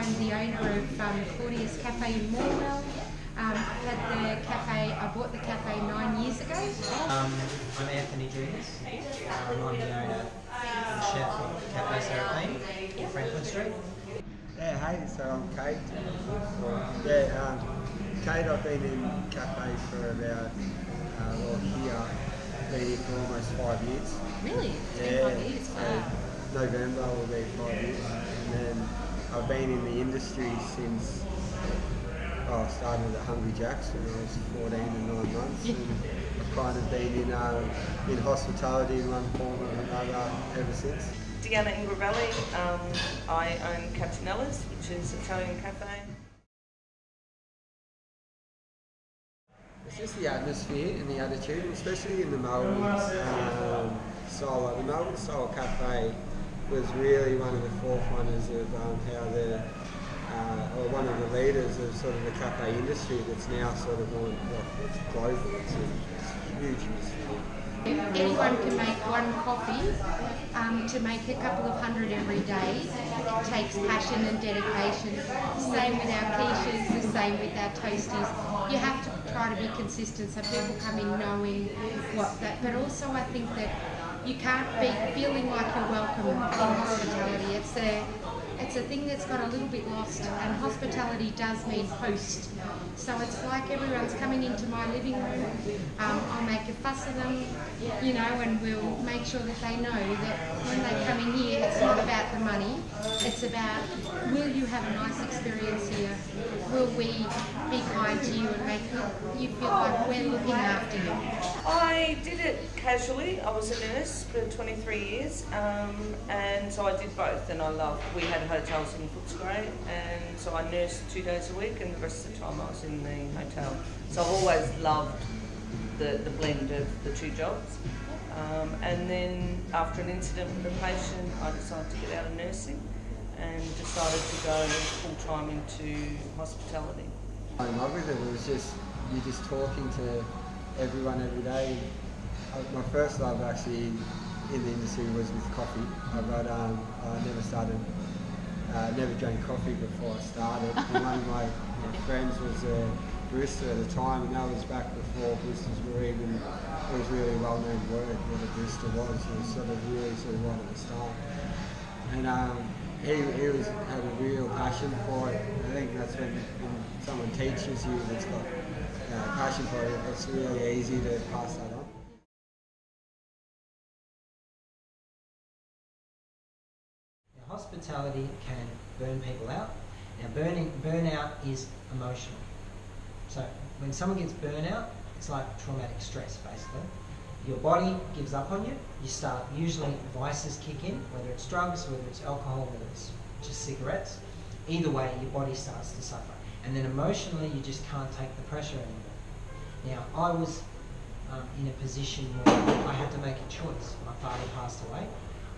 I'm the owner of Claudia's Cafe in Morwell. I bought the cafe 9 years ago. I'm Anthony Juniors. I'm the owner and chef of Cafe Seraphine in Franklin Street. Yeah, hey, so I'm Kate. Yeah, Kate, I've been in cafe for about, been here for almost 5 years. Really? It's Yeah, been 5 years. so Wow. November will be 5 years. And then I've been in the industry since I started at Hungry Jack's when I was 14 and 9 months. Yeah. And I've kind of been in hospitality in one form or another ever since. Deanna in Valley. I own Captanella's, which is an Italian cafe. It's just the atmosphere and the attitude, especially in the Melbourne style. Like the Melbourne style cafe was really one of the forefronters of how or one of the leaders of sort of the cafe industry that's now sort of more it's global. It's a huge industry. Anyone can make one coffee. To make a couple of hundred every day takes passion and dedication. Same with our quiches, the same with our toasties. You have to try to be consistent so people come in knowing what that, but also I think that you can't be feeling like you're welcome in hospitality. It's a thing that's got a little bit lost, and hospitality does mean host. So it's like everyone's coming into my living room, I'll make a fuss of them, and we'll make sure that they know that when they come in here, it's not about the money, it's about, will you have a nice experience here? Will we be kind to you and make you feel like we're looking after you? I did it casually. I was a nurse for 23 years, and so I did both, and I loved. We had hotels in Footscray, and so I nursed 2 days a week, and the rest of the time I was in the hotel. So I've always loved the blend of the two jobs. And then after an incident with a patient, I decided to get out of nursing and decided to go full-time into hospitality. I'm in love with it. It was just, you're just talking to everyone every day. My first love actually in the industry was with coffee, but I never drank coffee before I started. And one of my friends was a barista at the time, and that was back before baristas were even, it was really a well-known word what a barista was. It was sort of right at the start. And he had a real passion for it. I think that's when someone teaches you that's got passion for it, it's really easy to pass that on. Now, hospitality can burn people out. Now, burnout is emotional. So when someone gets burnout, it's like traumatic stress, basically. Your body gives up on you. You start, usually vices kick in, whether it's drugs, whether it's alcohol, whether it's just cigarettes. Either way, your body starts to suffer. And then emotionally, you just can't take the pressure anymore. Now, I was in a position where I had to make a choice. My father passed away.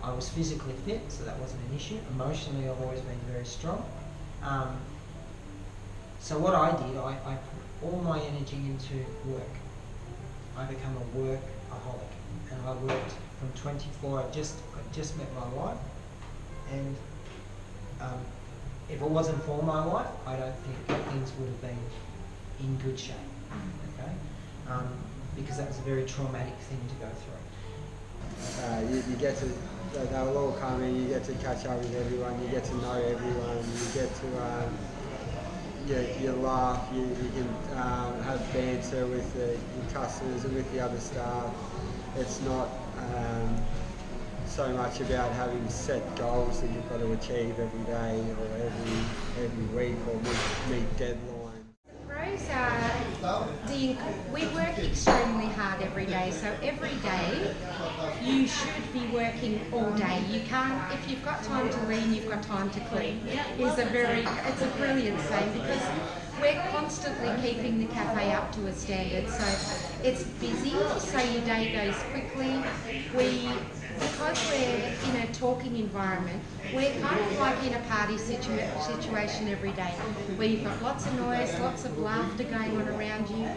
I was physically fit, so that wasn't an issue. Emotionally, I've always been very strong. So what I did, I put all my energy into work. I became a workaholic, and I worked from 24. I just met my wife, and if it wasn't for my wife, I don't think things would have been in good shape. Okay, because that was a very traumatic thing to go through. You get to, they'll all come in, you get to catch up with everyone, you get to know everyone, you get to, you laugh, you can have banter with your customers and with the other staff. It's not so much about having set goals that you've got to achieve every day or every week or meet deadlines. Pros are we work extremely hard every day, so every day you should be working all day. You can't, if you've got time to lean, you've got time to clean. It's a brilliant saying because we're constantly keeping the cafe up to a standard. So it's busy, so your day goes quickly. Because we're in a talking environment, we're kind of like in a party situation every day, where you've got lots of noise, lots of laughter going on around you.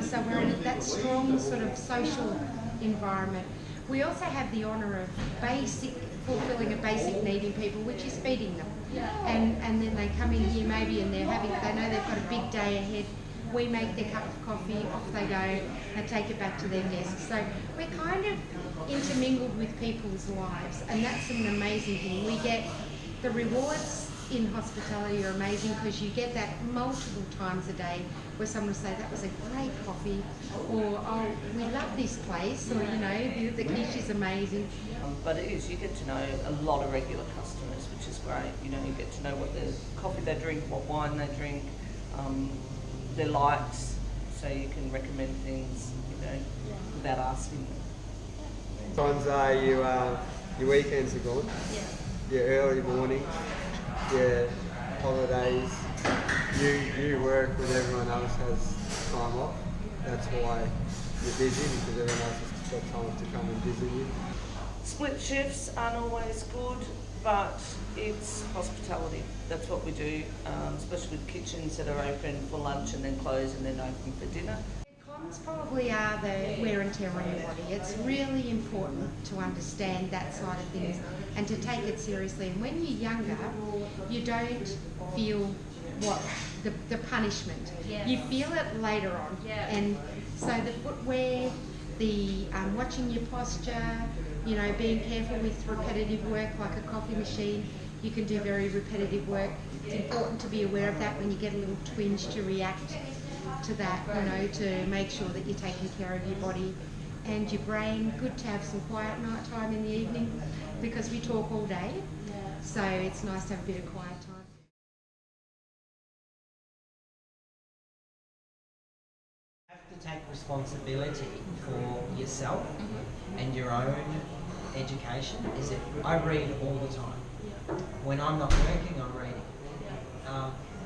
So we're in that strong sort of social environment. We also have the honour of fulfilling a basic need in people, which is feeding them. And then they come in here maybe and they know they've got a big day ahead. We make their cup of coffee, off they go, and take it back to their desk. So we're kind of intermingled with people's lives, and that's an amazing thing. We get the rewards in hospitality are amazing because you get that multiple times a day where someone will say that was a great coffee, or oh, we love this place, or the quiche is amazing. But it is, you get to know a lot of regular customers, which is great. You get to know what the coffee they drink, what wine they drink, their likes, so you can recommend things, without asking them. Sometimes your weekends are gone, your early mornings, your holidays, you work when everyone else has time off. That's why you're busy, because everyone else has got time to come and visit you. Split shifts aren't always good, but it's hospitality. That's what we do, especially with kitchens that are open for lunch and then close and then open for dinner. Cons probably are the wear and tear on your body. It's really important to understand that side of things and to take it seriously. And when you're younger, you don't feel the punishment. You feel it later on. And so the footwear, the watching your posture, being careful with repetitive work like a coffee machine. You can do very repetitive work. It's important to be aware of that when you get a little twinge to react to that, to make sure that you're taking care of your body and your brain. Good to have some quiet night time in the evening because we talk all day. So it's nice to have a bit of quiet time. You have to take responsibility for yourself and your own education. I read all the time. When I'm not working, I'm reading.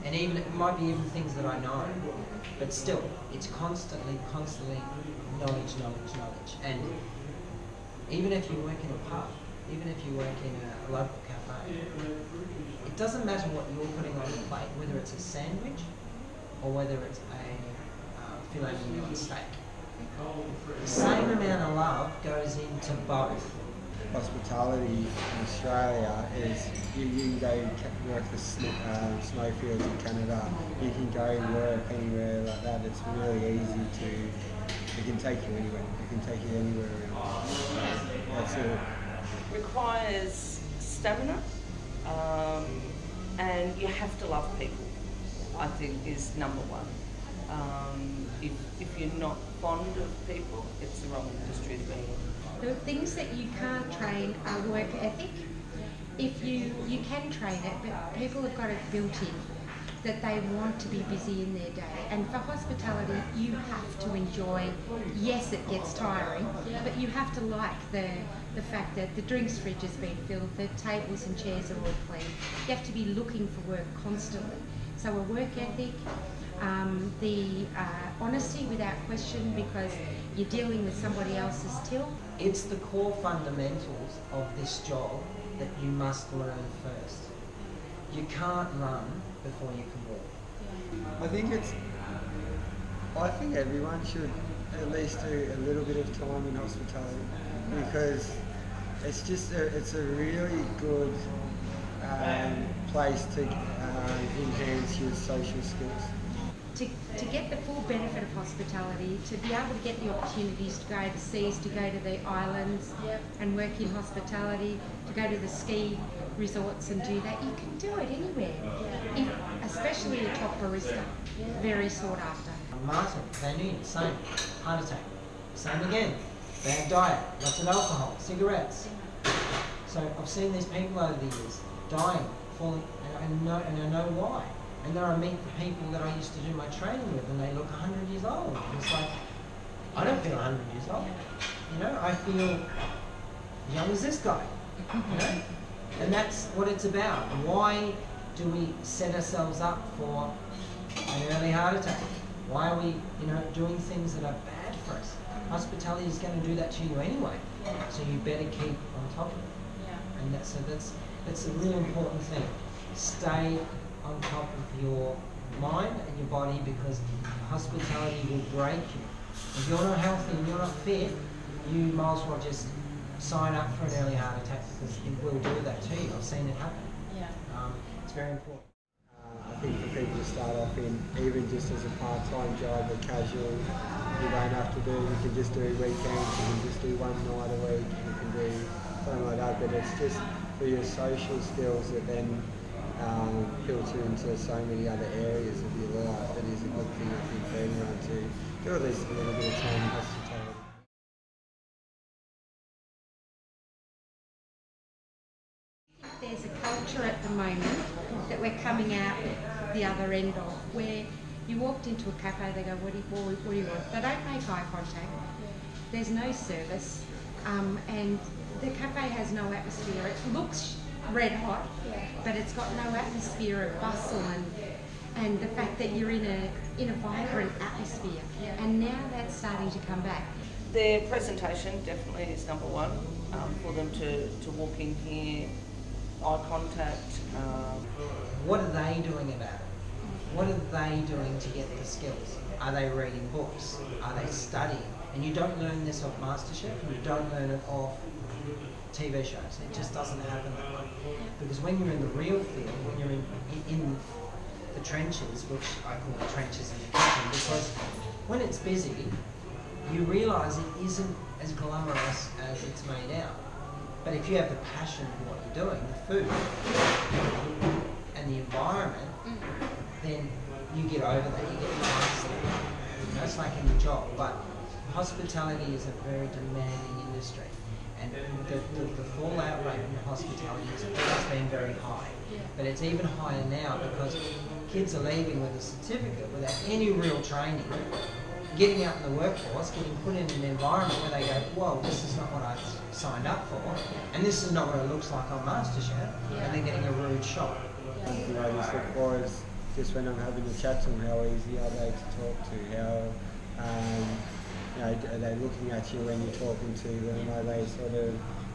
And even it might be even things that I know, but still, it's constantly knowledge. And even if you work in a pub, even if you work in a local cafe, it doesn't matter what you're putting on the plate, whether it's a sandwich or whether it's a filet mignon steak. The same amount of love goes into both. Hospitality in Australia is you can go work the snowfields in Canada. You can go work anywhere like that. It's really easy to. It can take you anywhere. It can take you anywhere. That's it. Requires stamina, and you have to love people. I think is number one. If you're not fond of people, it's the wrong industry to be in. The things that you can't train are work ethic. If you can train it, but people have got it built in that they want to be busy in their day. And for hospitality, you have to enjoy. Yes, it gets tiring, but you have to like the fact that the drinks fridge has been filled, the tables and chairs are all clean. You have to be looking for work constantly. So a work ethic, the honesty without question, because you're dealing with somebody else's till. It's the core fundamentals of this job that you must learn first. You can't run before you can walk. I think everyone should at least do a little bit of time in hospitality, because it's a really good place to enhance your social skills. To get the full benefit of hospitality, to be able to get the opportunities to go overseas, to go to the islands and work in hospitality, to go to the ski resorts and do that, you can do it anywhere. Especially a top barista, very sought after. Martin, Van Nuyn, same, heart attack. Same again, bad diet, lots of alcohol, cigarettes. So I've seen these people over the years dying, falling, and I know why. And then I meet the people that I used to do my training with, and they look 100 years old. And it's like, I don't feel 100 years old. I feel as young as this guy. And that's what it's about. Why do we set ourselves up for an early heart attack? Why are we, doing things that are bad for us? Hospitality is going to do that to you anyway. So you better keep on top of it. And that's a really important thing. Stay on top of your mind and your body, because hospitality will break you. If you're not healthy and you're not fit, you might as well just sign up for an early heart attack because it will do that to you. I've seen it happen. Yeah. It's very important. I think for people to start off in, even just as a part-time job or casual, you don't have to do, you can just do weekends, you can just do one night a week, you can do something like that, but it's just for your social skills that then filter into so many other areas of your life. That is a good thing, I think, for everyone to do at least a little bit of time in hospitality. There's a culture at the moment that we're coming out the other end of, where you walked into a cafe, they go, what do you want? They don't make eye contact. There's no service, and the cafe has no atmosphere. It looks red hot, but it's got no atmosphere of bustle and the fact that you're in a vibrant atmosphere. And now that's starting to come back. Their presentation definitely is number one, for them to walk in here, eye contact. What are they doing about it? What are they doing to get the skills? Are they reading books? Are they studying? And you don't learn this off MasterChef, and you don't learn it off TV shows. It just doesn't happen that way. Because when you're in the real field, when you're in the trenches, which I call the trenches in the kitchen, because when it's busy, you realise it isn't as glamorous as it's made out. But if you have the passion for what you're doing, the food and the environment, then you get over that, you get past that. You know, it's like any job, but hospitality is a very demanding industry. And the fallout rate in hospitality has always been very high. But it's even higher now because kids are leaving with a certificate without any real training, getting out in the workforce, getting put in an environment where they go, whoa, this is not what I signed up for, and this is not what it looks like on MasterChef, and they're getting a rude shock. You know, just look for is just when I'm having a chat to them, how easy are they to talk to, how you know, are they looking at you when you're talking to them, are they sort of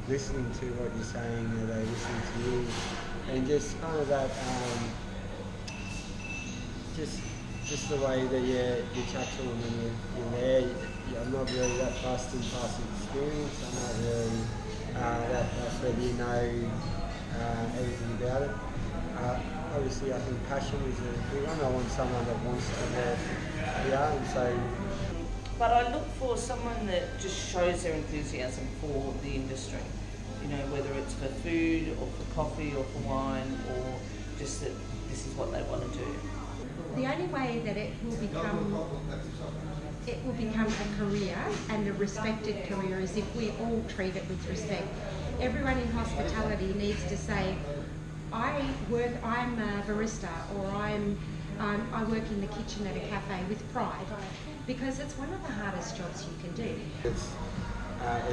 listening to what you're saying, are they listening to you, and just kind of that, just the way that you chat to them when you're there. I'm not really that fussed in past experience, I'm not really that's whether you know everything about it. Obviously I think passion is a big one. I want someone that wants to work here, and so. But I look for someone that just shows their enthusiasm for the industry. You know, whether it's for food or for coffee or for wine, or just that this is what they want to do. The only way that it will become a career, and a respected career, is if we all treat it with respect. Everyone in hospitality needs to say, I'm a barista, or I work in the kitchen at a cafe, with pride, because it's one of the hardest jobs you can do. It's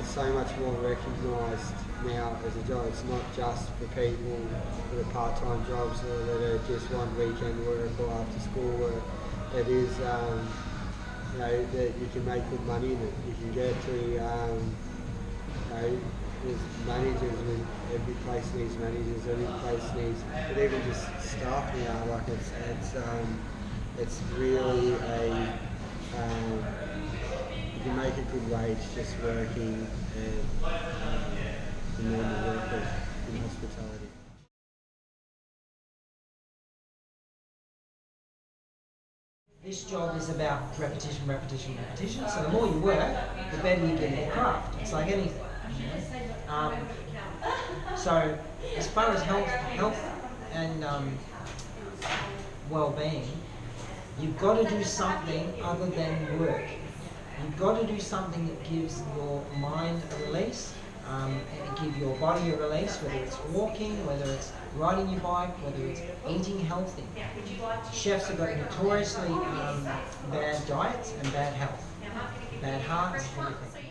so much more recognised now as a job. It's not just for people that are part-time jobs or that just want weekend work or after school work. It is, you know, that you can make good money in it. You can get to, you know, there's managers, every place needs managers, every place needs, but even just staff now, like it's really a, you can make a good wage just working the normal workers in hospitality. This job is about repetition, repetition, repetition. So the more you work, the better you get in your craft. It's like anything. So as far as health and well-being, you've got to do something other than work. You've got to do something that gives your mind a release, and give your body a release, whether it's walking, whether it's riding your bike, whether it's eating healthy. Chefs have got notoriously bad diets and bad health, bad hearts, everything.